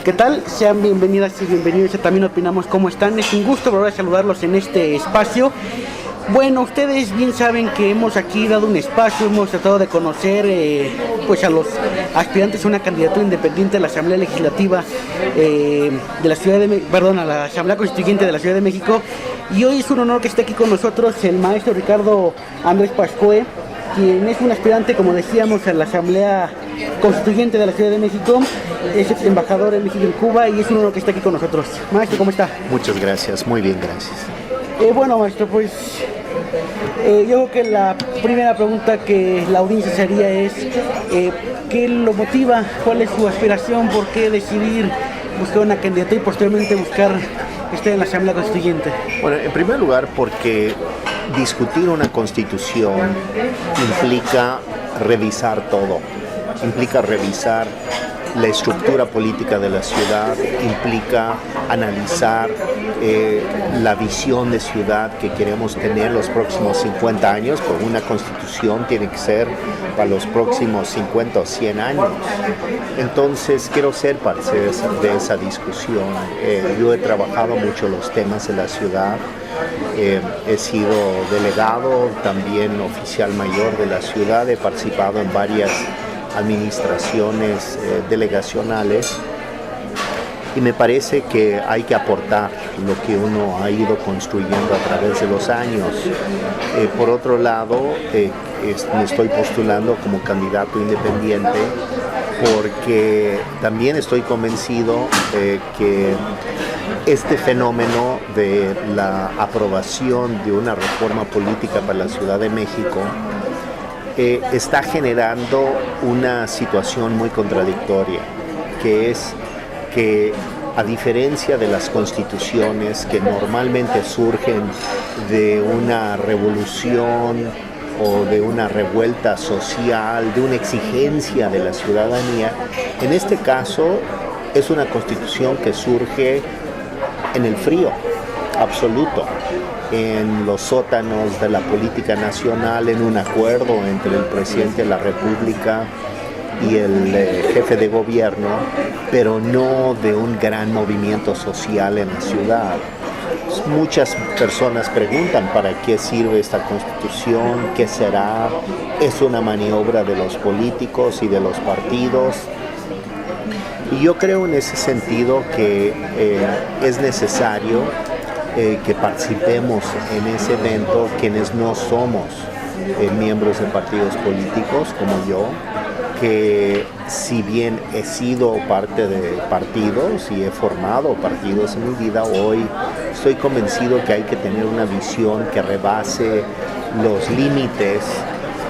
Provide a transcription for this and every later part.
¿Qué tal? Sean bienvenidas y bienvenidos a También Opinamos. ¿Cómo están? Es un gusto volver a saludarlos en este espacio. Bueno, ustedes bien saben que hemos aquí dado un espacio, hemos tratado de conocer pues a los aspirantes a una candidatura independiente a la Asamblea Legislativa de la Ciudad de a la Asamblea Constituyente de la Ciudad de México. Y hoy es un honor que esté aquí con nosotros el maestro Ricardo Andrés Pascoe, quien es un aspirante, como decíamos, a la Asamblea Constituyente de la Ciudad de México, es ex embajador en México y en Cuba, y es un honor que esté aquí con nosotros. Maestro, ¿cómo está? Muchas gracias, muy bien, gracias. Bueno, maestro, pues yo creo que la primera pregunta que la audiencia se haría es ¿qué lo motiva? ¿Cuál es su aspiración? ¿Por qué decidir buscar una candidatura y posteriormente buscar estar en la Asamblea Constituyente? Bueno, en primer lugar, porque discutir una constitución implica revisar todo, implica revisar la estructura política de la ciudad, implica analizar la visión de ciudad que queremos tener los próximos 50 años, porque una constitución tiene que ser para los próximos 50 o 100 años. Entonces quiero ser parte de esa discusión. Yo he trabajado mucho los temas de la ciudad, he sido delegado, también oficial mayor de la ciudad, he participado en varias administraciones delegacionales y me parece que hay que aportar lo que uno ha ido construyendo a través de los años. Por otro lado, me estoy postulando como candidato independiente porque también estoy convencido que este fenómeno de la aprobación de una reforma política para la Ciudad de México está generando una situación muy contradictoria, que es que a diferencia de las constituciones que normalmente surgen de una revolución o de una revuelta social, de una exigencia de la ciudadanía, en este caso es una constitución que surge en el frío absoluto, en los sótanos de la política nacional, en un acuerdo entre el presidente de la República y el jefe de gobierno, pero no de un gran movimiento social en la ciudad. Muchas personas preguntan para qué sirve esta constitución, qué será, es una maniobra de los políticos y de los partidos. Y yo creo en ese sentido que es necesario que participemos en ese evento quienes no somos miembros de partidos políticos como yo, que si bien he sido parte de partidos y he formado partidos en mi vida, hoy estoy convencido que hay que tener una visión que rebase los límites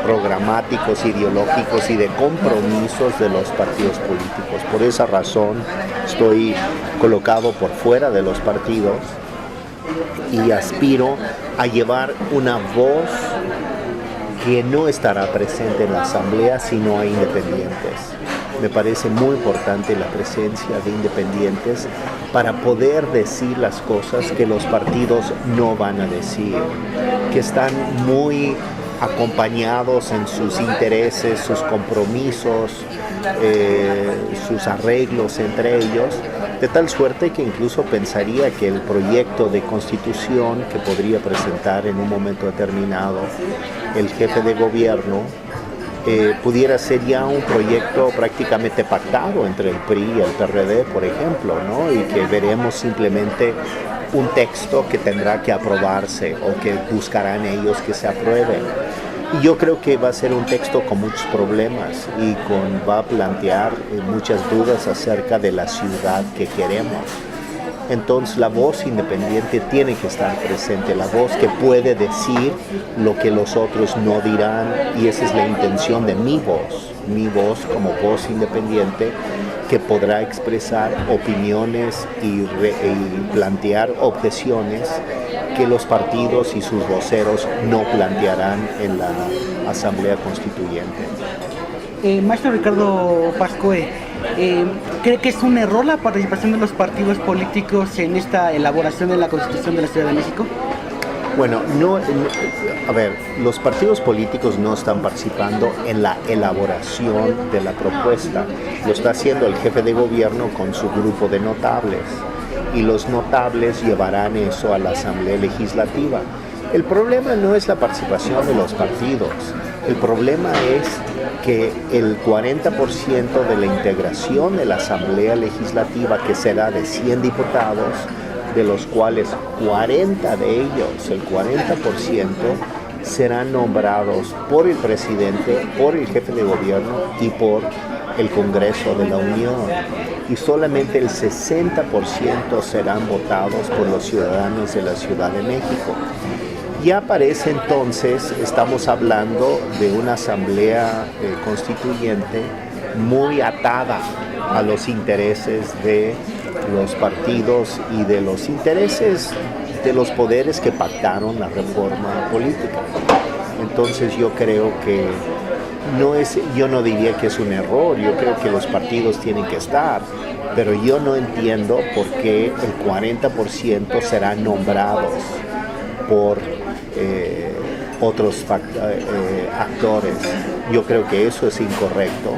programáticos, ideológicos y de compromisos de los partidos políticos. Por esa razón estoy colocado por fuera de los partidos y aspiro a llevar una voz que no estará presente en la Asamblea si no hay independientes. Me parece muy importante la presencia de independientes para poder decir las cosas que los partidos no van a decir, que están muy acompañados en sus intereses, sus compromisos, sus arreglos entre ellos, de tal suerte que incluso pensaría que el proyecto de constitución que podría presentar en un momento determinado el jefe de gobierno pudiera ser ya un proyecto prácticamente pactado entre el PRI y el PRD, por ejemplo, ¿no? Y que veremos simplemente un texto que tendrá que aprobarse o que buscarán ellos que se apruebe. Y yo creo que va a ser un texto con muchos problemas y va a plantear muchas dudas acerca de la ciudad que queremos. Entonces la voz independiente tiene que estar presente, la voz que puede decir lo que los otros no dirán, y esa es la intención de mi voz como voz independiente, que podrá expresar opiniones y plantear objeciones que los partidos y sus voceros no plantearán en la Asamblea Constituyente. Maestro Ricardo Pascoe, ¿cree que es un error la participación de los partidos políticos en esta elaboración de la Constitución de la Ciudad de México? Bueno, a ver, los partidos políticos no están participando en la elaboración de la propuesta. Lo está haciendo el jefe de gobierno con su grupo de notables. Y los notables llevarán eso a la Asamblea Legislativa. El problema no es la participación de los partidos. El problema es que el 40% de la integración de la Asamblea Legislativa, que será de 100 diputados, de los cuales 40 de ellos, el 40%, serán nombrados por el presidente, por el jefe de gobierno y por el Congreso de la Unión. Y solamente el 60% serán votados por los ciudadanos de la Ciudad de México. Ya parece entonces, estamos hablando de una asamblea constituyente muy atada a los intereses de los partidos y de los intereses de los poderes que pactaron la reforma política. Entonces yo creo que yo no diría que es un error, yo creo que los partidos tienen que estar, pero yo no entiendo por qué el 40% serán nombrados por otros actores. Yo creo que eso es incorrecto.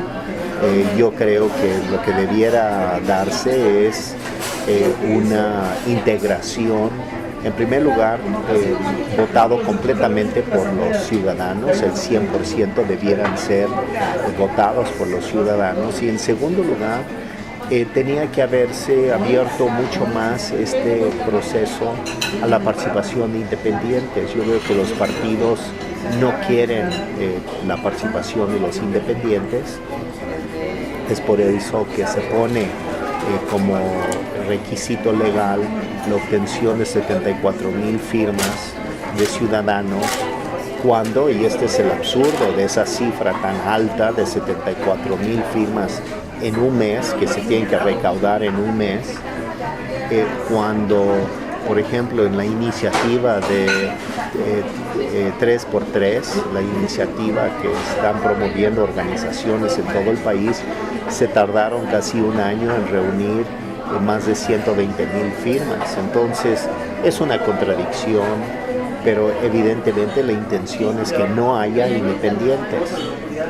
Yo creo que lo que debiera darse es una integración, en primer lugar, votado completamente por los ciudadanos, el 100% debieran ser votados por los ciudadanos, y en segundo lugar, tenía que haberse abierto mucho más este proceso a la participación de independientes. Yo veo que los partidos no quieren la participación de los independientes. Es por eso que se pone como requisito legal la obtención de 74,000 firmas de ciudadanos, cuando, y este es el absurdo de esa cifra tan alta de 74,000 firmas en un mes, que se tienen que recaudar en un mes, cuando, por ejemplo, en la iniciativa de 3x3, la iniciativa que están promoviendo organizaciones en todo el país, se tardaron casi un año en reunir más de 120,000 firmas. Entonces, es una contradicción, pero evidentemente la intención es que no haya independientes.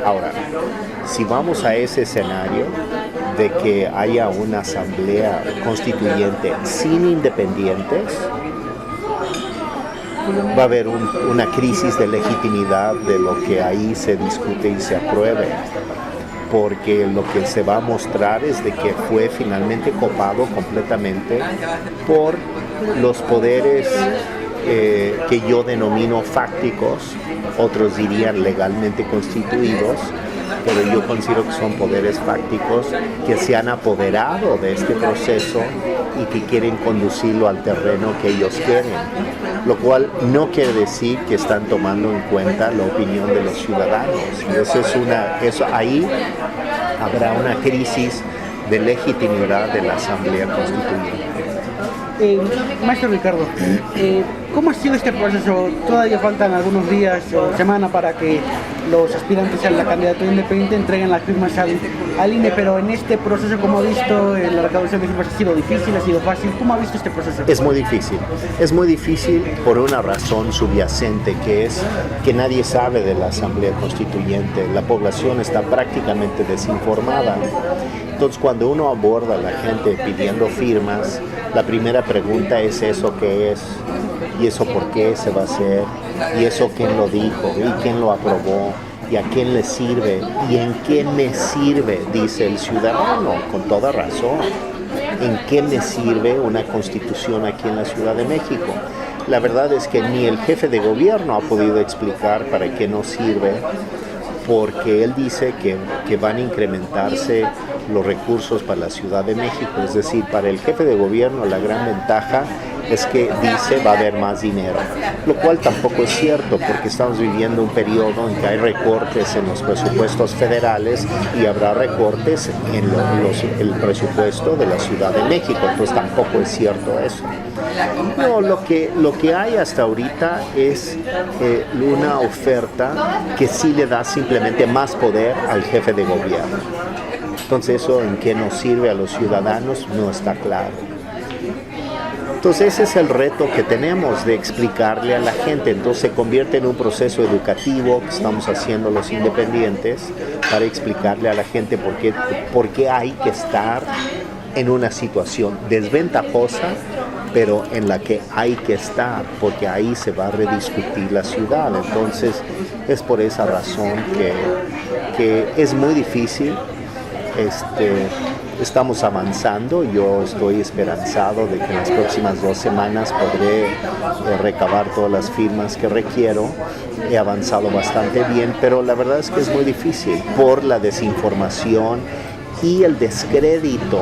Ahora, si vamos a ese escenario de que haya una asamblea constituyente sin independientes, va a haber una crisis de legitimidad de lo que ahí se discute y se apruebe, porque lo que se va a mostrar es de que fue finalmente copado completamente por los poderes que yo denomino fácticos, otros dirían legalmente constituidos, pero yo considero que son poderes fácticos que se han apoderado de este proceso y que quieren conducirlo al terreno que ellos quieren, lo cual no quiere decir que están tomando en cuenta la opinión de los ciudadanos. Y eso ahí habrá una crisis de legitimidad de la Asamblea Constituyente. Maestro Ricardo, ¿cómo ha sido este proceso? Todavía faltan algunos días o semana para que los aspirantes a la candidatura independiente entreguen las firmas al INE, pero en este proceso, como ha visto, la recaudación de firmas ha sido difícil, ha sido fácil. ¿Cómo ha visto este proceso? Es muy difícil por una razón subyacente, que es que nadie sabe de la Asamblea Constituyente. La población está prácticamente desinformada. Entonces, cuando uno aborda a la gente pidiendo firmas, la primera pregunta es: ¿eso qué es? ¿Y eso por qué se va a hacer? ¿Y eso quién lo dijo? ¿Y quién lo aprobó? ¿Y a quién le sirve? ¿Y en qué me sirve? Dice el ciudadano, con toda razón. ¿En qué me sirve una constitución aquí en la Ciudad de México? La verdad es que ni el jefe de gobierno ha podido explicar para qué nos sirve, porque él dice que van a incrementarse los recursos para la Ciudad de México. Es decir, para el jefe de gobierno la gran ventaja es que dice va a haber más dinero, lo cual tampoco es cierto, porque estamos viviendo un periodo en que hay recortes en los presupuestos federales y habrá recortes en el presupuesto de la Ciudad de México, entonces tampoco es cierto eso. No, lo que hay hasta ahorita es una oferta que sí le da simplemente más poder al jefe de gobierno. Entonces eso en qué nos sirve a los ciudadanos no está claro. Entonces ese es el reto que tenemos de explicarle a la gente. Entonces se convierte en un proceso educativo que estamos haciendo los independientes para explicarle a la gente por qué hay que estar en una situación desventajosa, pero en la que hay que estar, porque ahí se va a rediscutir la ciudad. Entonces es por esa razón que es muy difícil. Estamos avanzando, yo estoy esperanzado de que en las próximas 2 semanas podré recabar todas las firmas que requiero. He avanzado bastante bien, pero la verdad es que es muy difícil por la desinformación y el descrédito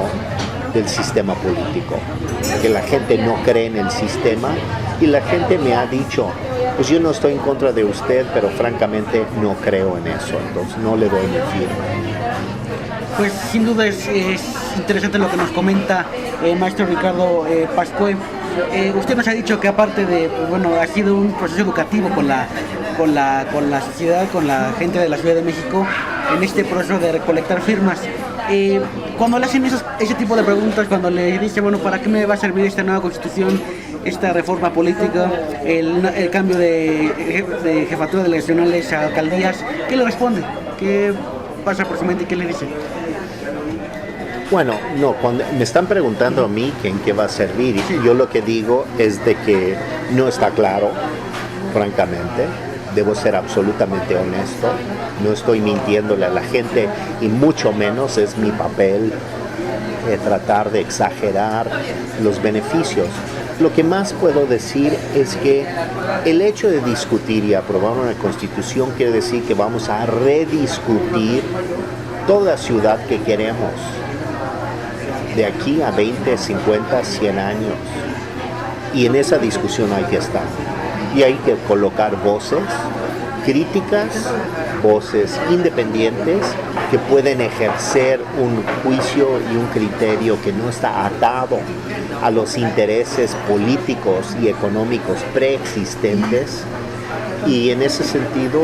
del sistema político, que la gente no cree en el sistema y la gente me ha dicho, pues yo no estoy en contra de usted, pero francamente no creo en eso, entonces no le doy mi firma. Pues sin duda es interesante lo que nos comenta maestro Ricardo Pascue. Usted nos ha dicho que aparte de, bueno, ha sido un proceso educativo con la sociedad, con la gente de la Ciudad de México, en este proceso de recolectar firmas. Cuando le hacen ese tipo de preguntas, cuando le dice, bueno, ¿para qué me va a servir esta nueva constitución, esta reforma política, el cambio de jefatura delegacionales a alcaldías? ¿Qué le responde? ¿Qué pasa por su mente y qué le dice? Bueno, no, cuando me están preguntando a mí en qué va a servir, sí. Yo lo que digo es de que no está claro, francamente. Debo ser absolutamente honesto, no estoy mintiéndole a la gente y mucho menos es mi papel tratar de exagerar los beneficios. Lo que más puedo decir es que el hecho de discutir y aprobar una constitución quiere decir que vamos a rediscutir toda ciudad que queremos de aquí a 20, 50, 100 años. Y en esa discusión hay que estar. Y hay que colocar voces críticas, voces independientes que pueden ejercer un juicio y un criterio que no está atado a los intereses políticos y económicos preexistentes. Y en ese sentido,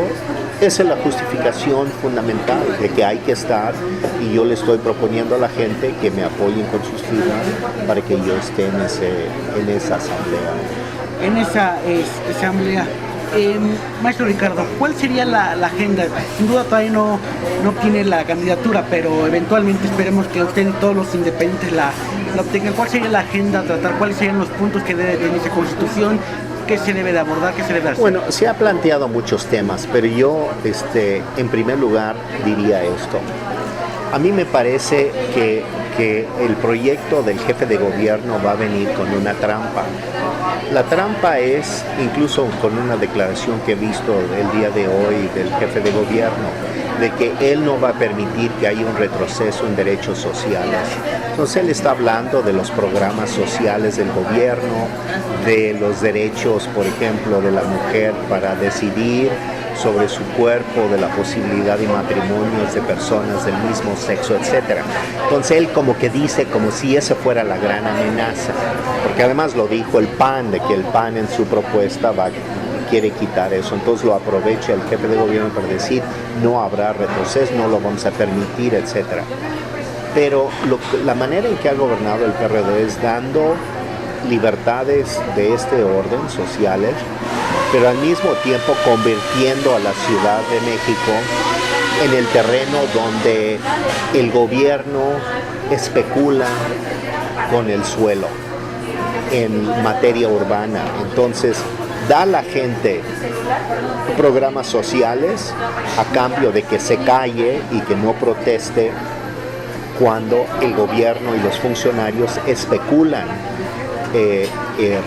esa es la justificación fundamental de que hay que estar, y yo le estoy proponiendo a la gente que me apoyen con sus firmas para que yo esté en esa asamblea. En esa asamblea, maestro Ricardo, ¿cuál sería la agenda? Sin duda todavía no tiene la candidatura, pero eventualmente esperemos que usted y todos los independientes la obtengan. ¿Cuál sería la agenda a tratar? ¿Cuáles serían los puntos que debe tener esa constitución? ¿Qué se debe de abordar? ¿Qué se debe hacer? Bueno, se ha planteado muchos temas, pero yo en primer lugar diría esto. A mí me parece que el proyecto del jefe de gobierno va a venir con una trampa. La trampa es, incluso con una declaración que he visto el día de hoy del jefe de gobierno, de que él no va a permitir que haya un retroceso en derechos sociales. Entonces él está hablando de los programas sociales del gobierno, de los derechos, por ejemplo, de la mujer para decidir sobre su cuerpo, de la posibilidad de matrimonios de personas del mismo sexo, etc. Entonces él como que dice como si esa fuera la gran amenaza, porque además lo dijo el PAN, de que el PAN en su propuesta quiere quitar eso. Entonces lo aprovecha el jefe de gobierno para decir no habrá retroceso, no lo vamos a permitir, etc. Pero la manera en que ha gobernado el PRD es dando libertades de este orden sociales, pero al mismo tiempo convirtiendo a la Ciudad de México en el terreno donde el gobierno especula con el suelo en materia urbana. Entonces da a la gente programas sociales a cambio de que se calle y que no proteste cuando el gobierno y los funcionarios especulan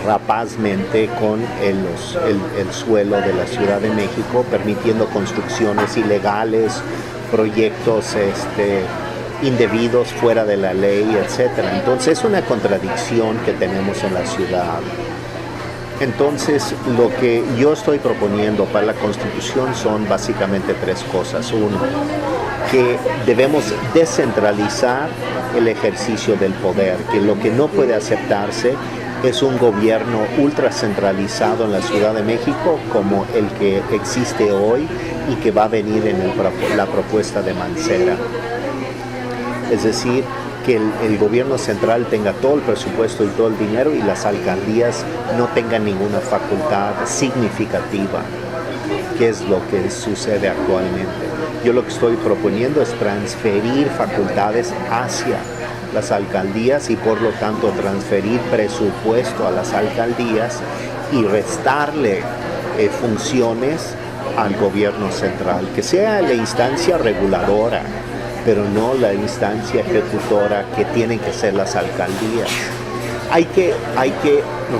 rapazmente con el suelo de la Ciudad de México, permitiendo construcciones ilegales, proyectos indebidos fuera de la ley, etc. Entonces es una contradicción que tenemos en la ciudad. Entonces lo que yo estoy proponiendo para la Constitución son básicamente 3 cosas. Uno, que debemos descentralizar el ejercicio del poder, que lo que no puede aceptarse es un gobierno ultracentralizado en la Ciudad de México como el que existe hoy y que va a venir en la propuesta de Mancera. Es decir, que el gobierno central tenga todo el presupuesto y todo el dinero y las alcaldías no tengan ninguna facultad significativa, que es lo que sucede actualmente. Yo lo que estoy proponiendo es transferir facultades hacia las alcaldías y por lo tanto transferir presupuesto a las alcaldías y restarle funciones al gobierno central, que sea la instancia reguladora, pero no la instancia ejecutora que tienen que ser las alcaldías. Hay que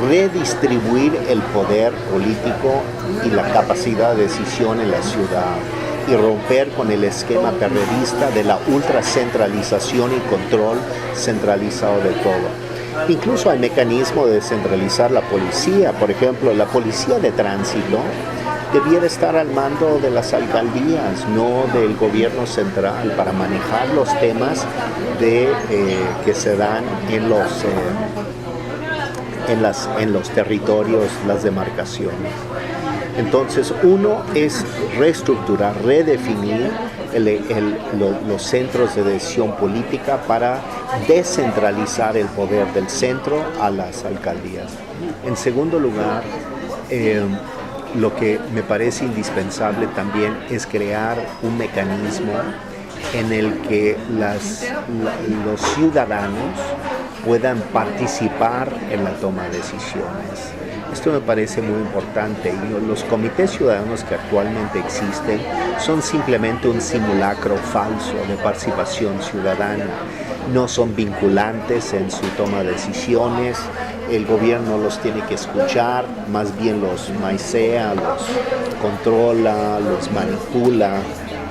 redistribuir el poder político y la capacidad de decisión en la ciudad y romper con el esquema perredista de la ultracentralización y control centralizado de todo. Incluso hay mecanismos de descentralizar la policía. Por ejemplo, la policía de tránsito debiera estar al mando de las alcaldías, no del gobierno central, para manejar los temas que se dan en los territorios, las demarcaciones. Entonces, uno es reestructurar, redefinir los centros de decisión política para descentralizar el poder del centro a las alcaldías. En segundo lugar, lo que me parece indispensable también es crear un mecanismo en el que los ciudadanos puedan participar en la toma de decisiones. Esto me parece muy importante y los comités ciudadanos que actualmente existen son simplemente un simulacro falso de participación ciudadana. No son vinculantes en su toma de decisiones, el gobierno los tiene que escuchar, más bien los maicea, los controla, los manipula,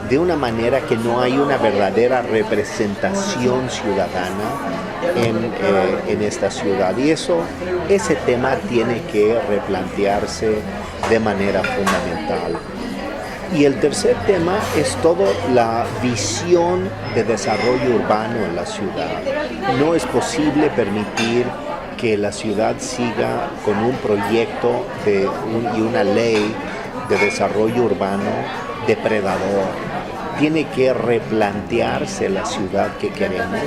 de una manera que no hay una verdadera representación ciudadana en esta ciudad. Y ese tema tiene que replantearse de manera fundamental. Y el tercer tema es toda la visión de desarrollo urbano en la ciudad. No es posible permitir que la ciudad siga con un proyecto y una ley de desarrollo urbano depredador. Tiene que replantearse la ciudad que queremos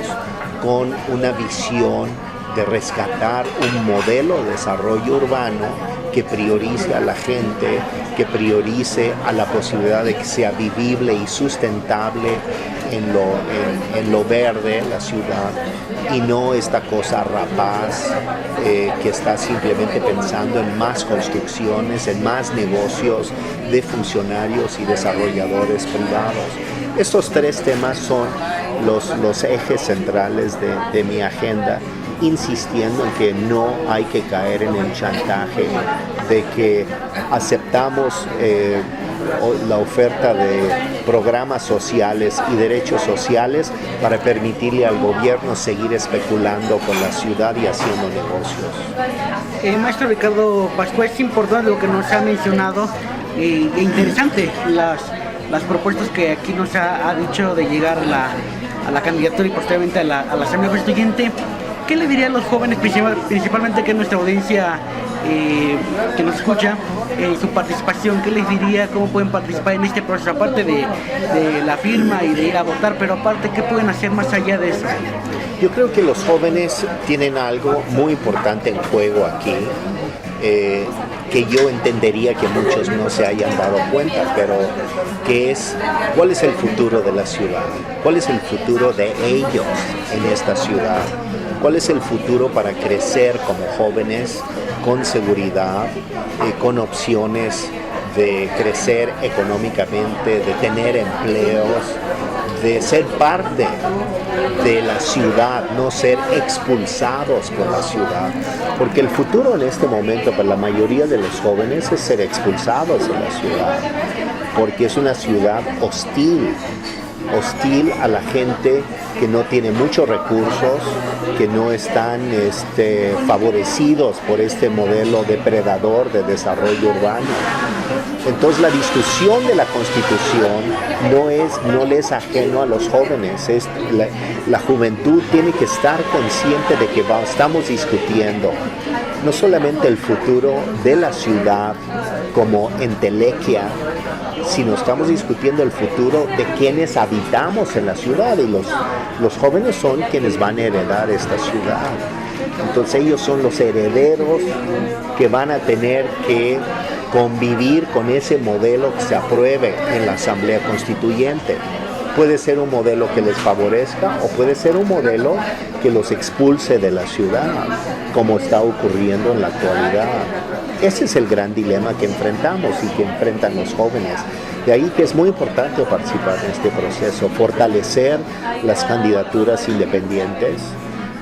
con una visión de rescatar un modelo de desarrollo urbano que priorice a la gente, que priorice a la posibilidad de que sea vivible y sustentable en lo verde la ciudad, y no esta cosa rapaz que está simplemente pensando en más construcciones, en más negocios de funcionarios y desarrolladores privados. Estos tres temas son los ejes centrales de mi agenda, insistiendo en que no hay que caer en el chantaje de que aceptamos la oferta de programas sociales y derechos sociales para permitirle al gobierno seguir especulando con la ciudad y haciendo negocios. Maestro Ricardo Pascua, es importante lo que nos ha mencionado e interesante las propuestas que aquí nos ha dicho de llegar a la candidatura y posteriormente a la Asamblea Constituyente. ¿Qué le diría a los jóvenes, principalmente que es nuestra audiencia que nos escucha, su participación? ¿Qué les diría? ¿Cómo pueden participar en este proceso? Aparte de la firma y de ir a votar, pero aparte, ¿qué pueden hacer más allá de eso? Yo creo que los jóvenes tienen algo muy importante en juego aquí, que yo entendería que muchos no se hayan dado cuenta, pero que es cuál es el futuro de la ciudad, cuál es el futuro de ellos en esta ciudad, cuál es el futuro para crecer como jóvenes con seguridad, con opciones de crecer económicamente, de tener empleos, de ser parte de la ciudad, no ser expulsados por la ciudad. Porque el futuro en este momento para la mayoría de los jóvenes es ser expulsados de la ciudad, porque es una ciudad hostil a la gente que no tiene muchos recursos, que no están favorecidos por este modelo depredador de desarrollo urbano. Entonces la discusión de la Constitución no le es ajeno a los jóvenes. La juventud tiene que estar consciente de que estamos discutiendo no solamente el futuro de la ciudad como entelequia sino estamos discutiendo el futuro de quienes habitamos en la ciudad, y los jóvenes son quienes van a heredar esta ciudad. Entonces ellos son los herederos que van a tener que convivir con ese modelo que se apruebe en la Asamblea Constituyente. Puede ser un modelo que les favorezca o puede ser un modelo que los expulse de la ciudad, como está ocurriendo en la actualidad. Ese es el gran dilema que enfrentamos y que enfrentan los jóvenes. De ahí que es muy importante participar en este proceso, fortalecer las candidaturas independientes,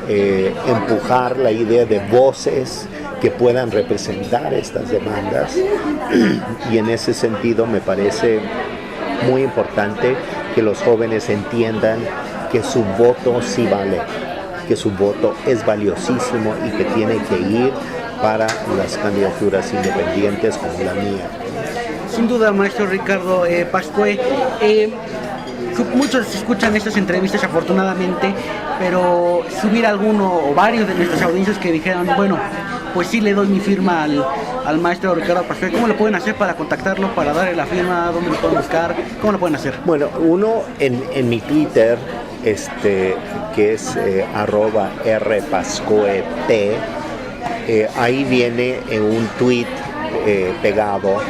empujar la idea de voces que puedan representar estas demandas, y en ese sentido me parece muy importante que los jóvenes entiendan que su voto sí vale, que su voto es valiosísimo y que tiene que ir para las candidaturas independientes como la mía. Sin duda, maestro Ricardo Pascue, muchos escuchan estas entrevistas afortunadamente, pero subir alguno o varios de nuestras audiencias que dijeron, bueno, pues sí le doy mi firma al maestro Ricardo Pascue. ¿Cómo lo pueden hacer para contactarlo, para darle la firma? ¿Dónde lo pueden buscar? ¿Cómo lo pueden hacer? Bueno, uno en mi Twitter, que es @rpascuep, ahí viene un tweet pegado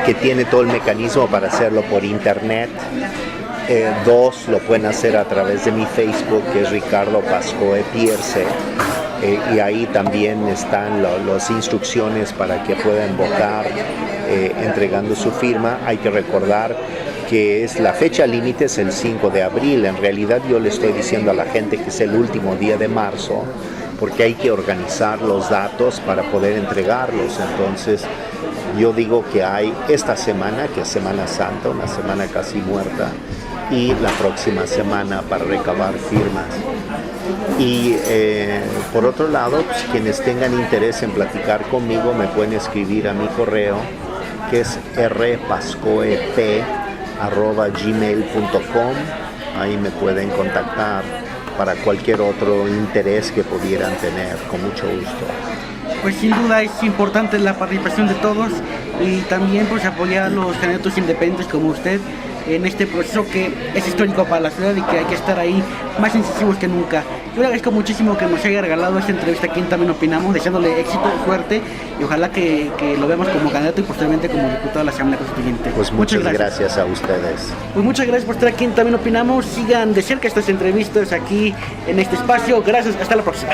que tiene todo el mecanismo para hacerlo por internet. Dos, lo pueden hacer a través de mi Facebook, que es Ricardo Pascue Pierce, y ahí también están las instrucciones para que puedan votar entregando su firma. Hay que recordar que la fecha límite es el 5 de abril. En realidad yo le estoy diciendo a la gente que es el último día de marzo, porque hay que organizar los datos para poder entregarlos. Entonces yo digo que hay esta semana, que es Semana Santa, una semana casi muerta, y la próxima semana para recabar firmas. Y por otro lado, pues, quienes tengan interés en platicar conmigo me pueden escribir a mi correo, que es rpascoep@gmail.com. Ahí me pueden contactar para cualquier otro interés que pudieran tener, con mucho gusto. Pues sin duda es importante la participación de todos, y también pues apoyar a los candidatos independientes como usted en este proceso que es histórico para la ciudad y que hay que estar ahí más incisivos que nunca. Yo le agradezco muchísimo que nos haya regalado esta entrevista aquí en También Opinamos, deseándole éxito, suerte, y ojalá que lo veamos como candidato y posteriormente como diputado de la Asamblea Constituyente. Pues muchas gracias a ustedes. Pues muchas gracias por estar aquí en También Opinamos. Sigan de cerca estas entrevistas aquí en este espacio. Gracias, hasta la próxima.